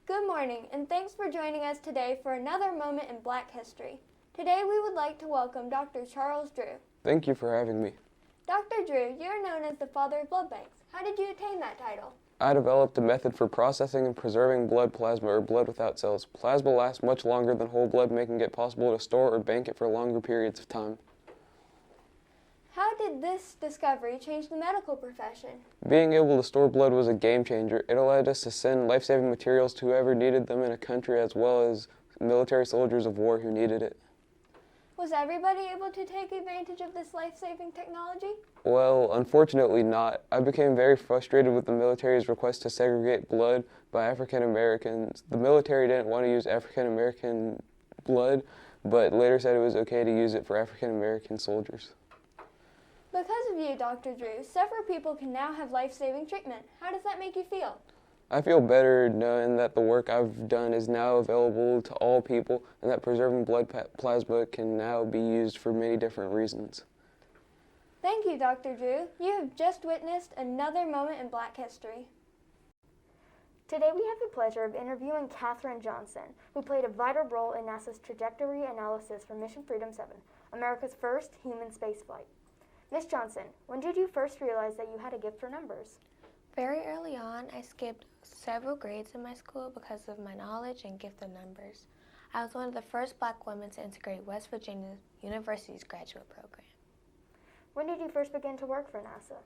Good morning, and thanks for joining us today for another moment in Black history. Today we would like to welcome Dr. Charles Drew. Thank you for having me. Dr. Drew, you're known as the father of blood banks. How did you attain that title? I developed a method for processing and preserving blood plasma or blood without cells. Plasma lasts much longer than whole blood, making it possible to store or bank it for longer periods of time. How did this discovery change the medical profession? Being able to store blood was a game changer. It allowed us to send life-saving materials to whoever needed them in a country, as well as military soldiers of war who needed it. Was everybody able to take advantage of this life-saving technology? Well, unfortunately not. I became very frustrated with the military's request to segregate blood by African Americans. The military didn't want to use African American blood, but later said it was okay to use it for African American soldiers. Because of you, Dr. Drew, several people can now have life-saving treatment. How does that make you feel? I feel better knowing that the work I've done is now available to all people and that preserving blood plasma can now be used for many different reasons. Thank you, Dr. Drew. You have just witnessed another moment in Black history. Today we have the pleasure of interviewing Katherine Johnson, who played a vital role in NASA's trajectory analysis for Mission Freedom 7, America's first human spaceflight. Ms. Johnson, when did you first realize that you had a gift for numbers? Very early on, I skipped several grades in my school because of my knowledge and gift of numbers. I was one of the first Black women to integrate West Virginia University's graduate program. When did you first begin to work for NASA?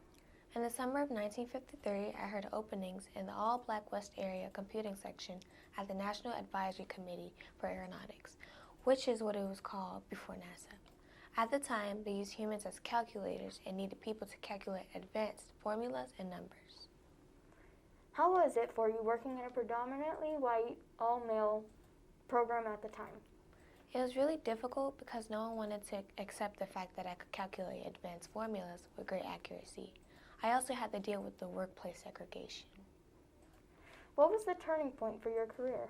In the summer of 1953, I heard openings in the all-Black West Area computing section at the National Advisory Committee for Aeronautics, which is what it was called before NASA. At the time, they used humans as calculators and needed people to calculate advanced formulas and numbers. How was it for you working in a predominantly white, all-male program at the time? It was really difficult because no one wanted to accept the fact that I could calculate advanced formulas with great accuracy. I also had to deal with the workplace segregation. What was the turning point for your career?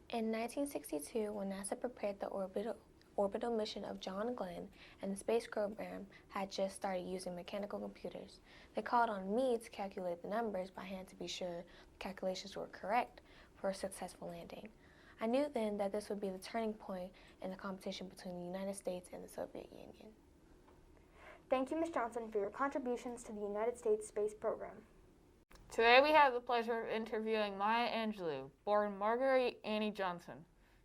In 1962, when NASA prepared the orbital mission of John Glenn and the space program had just started using mechanical computers, they called on me to calculate the numbers by hand to be sure the calculations were correct for a successful landing. I knew then that this would be the turning point in the competition between the United States and the Soviet Union. Thank you, Ms. Johnson, for your contributions to the United States space program. Today we have the pleasure of interviewing Maya Angelou, born Marguerite Annie Johnson.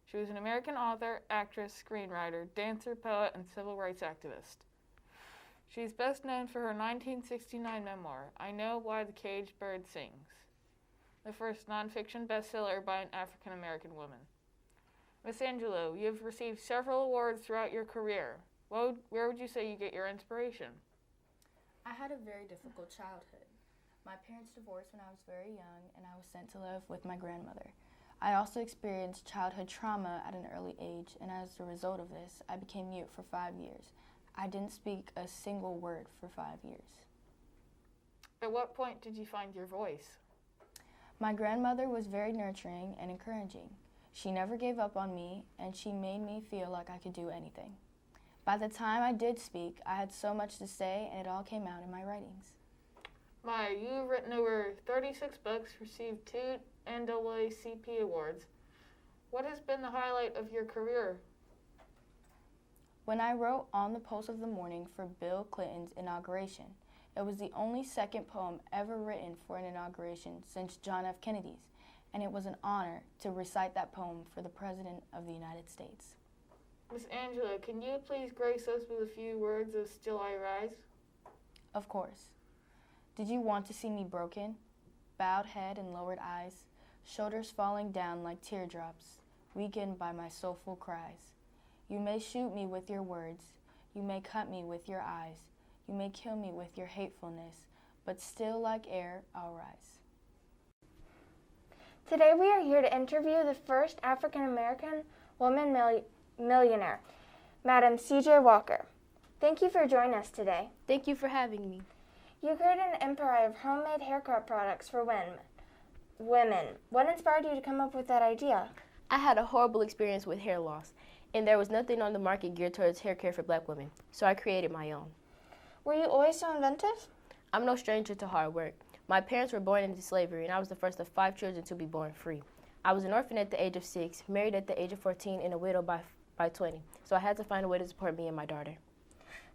She was an American author, actress, screenwriter, dancer, poet, and civil rights activist. She is best known for her 1969 memoir, I Know Why the Caged Bird Sings, the first nonfiction bestseller by an African American woman. Ms. Angelou, you have received several awards throughout your career. Where would you say you get your inspiration? I had a very difficult childhood. My parents divorced when I was very young, and I was sent to live with my grandmother. I also experienced childhood trauma at an early age, and as a result of this, I became mute for 5 years. I didn't speak a single word for 5 years. At what point did you find your voice? My grandmother was very nurturing and encouraging. She never gave up on me, and she made me feel like I could do anything. By the time I did speak, I had so much to say, and it all came out in my writings. Maya, you've written over 36 books, received 2 NAACP awards. What has been the highlight of your career? When I wrote On the Pulse of the Morning for Bill Clinton's inauguration, it was the only second poem ever written for an inauguration since John F. Kennedy's, and it was an honor to recite that poem for the President of the United States. Ms. Angelou, can you please grace us with a few words of Still I Rise? Of course. Did you want to see me broken? Bowed head and lowered eyes, shoulders falling down like teardrops, weakened by my soulful cries. You may shoot me with your words, you may cut me with your eyes, you may kill me with your hatefulness, but still like air, I'll rise. Today we are here to interview the first African American woman millionaire, Madam C.J. Walker. Thank you for joining us today. Thank you for having me. You created an empire of homemade haircut products for women. What inspired you to come up with that idea? I had a horrible experience with hair loss, and there was nothing on the market geared towards hair care for Black women, so I created my own. Were you always so inventive? I'm no stranger to hard work. My parents were born into slavery, and I was the first of 5 children to be born free. I was an orphan at the age of 6, married at the age of 14, and a widow by 20. So I had to find a way to support me and my daughter.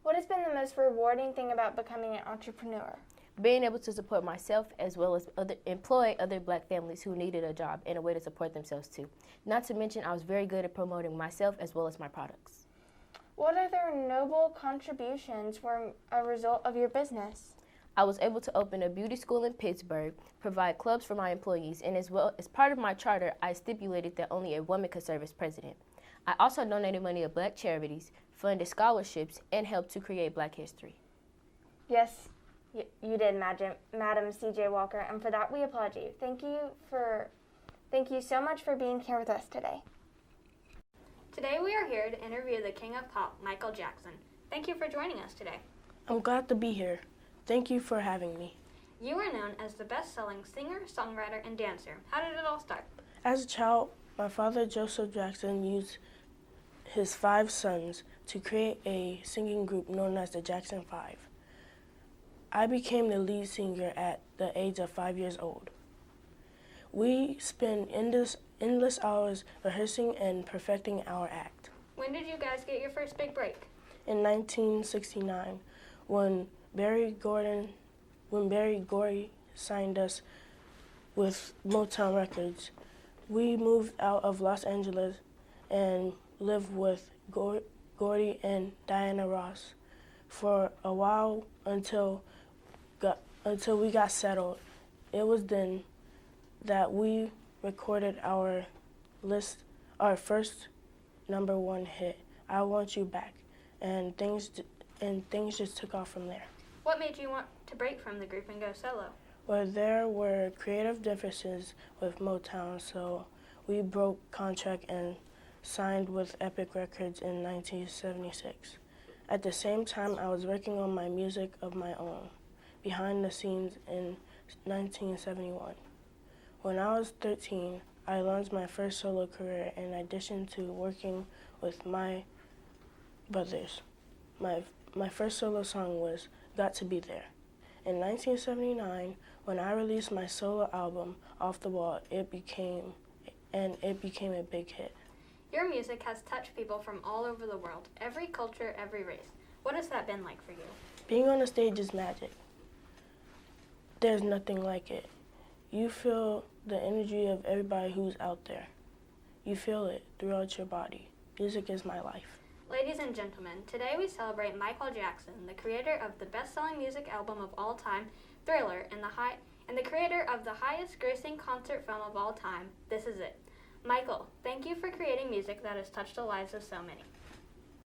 What has been the most rewarding thing about becoming an entrepreneur? Being able to support myself as well as employ other Black families who needed a job and a way to support themselves too. Not to mention, I was very good at promoting myself as well as my products. What other noble contributions were a result of your business? I was able to open a beauty school in Pittsburgh, provide clubs for my employees, and as well as part of my charter, I stipulated that only a woman could serve as president. I also donated money to Black charities, funded scholarships, and helped to create Black history. Yes, you did, Madam C.J. Walker, and for that we applaud you. Thank you so much for being here with us today. Today we are here to interview the King of Pop, Michael Jackson. Thank you for joining us today. I'm glad to be here. Thank you for having me. You are known as the best-selling singer, songwriter, and dancer. How did it all start? As a child, my father, Joseph Jackson, used his 5 sons to create a singing group known as the Jackson 5. I became the lead singer at the age of 5 years old. We spent endless hours rehearsing and perfecting our act. When did you guys get your first big break? In 1969, when Berry Gordy signed us with Motown Records, we moved out of Los Angeles and lived with Gordy and Diana Ross for a while until we got settled. It was then that we recorded our first #1 hit, I Want You Back, and things just took off from there. What made you want to break from the group and go solo? Well, there were creative differences with Motown, so we broke contract and signed with Epic Records in 1976. At the same time, I was working on my music of my own, behind the scenes in 1971. When I was 13, I launched my first solo career in addition to working with my brothers. My first solo song was Got to Be There. In 1979, when I released my solo album, Off the Wall, it became a big hit. Your music has touched people from all over the world, every culture, every race. What has that been like for you? Being on the stage is magic. There's nothing like it. You feel the energy of everybody who's out there. You feel it throughout your body. Music is my life. Ladies and gentlemen, today we celebrate Michael Jackson, the creator of the best-selling music album of all time, Thriller, and the creator of the highest-grossing concert film of all time, This Is It. Michael, thank you for creating music that has touched the lives of so many.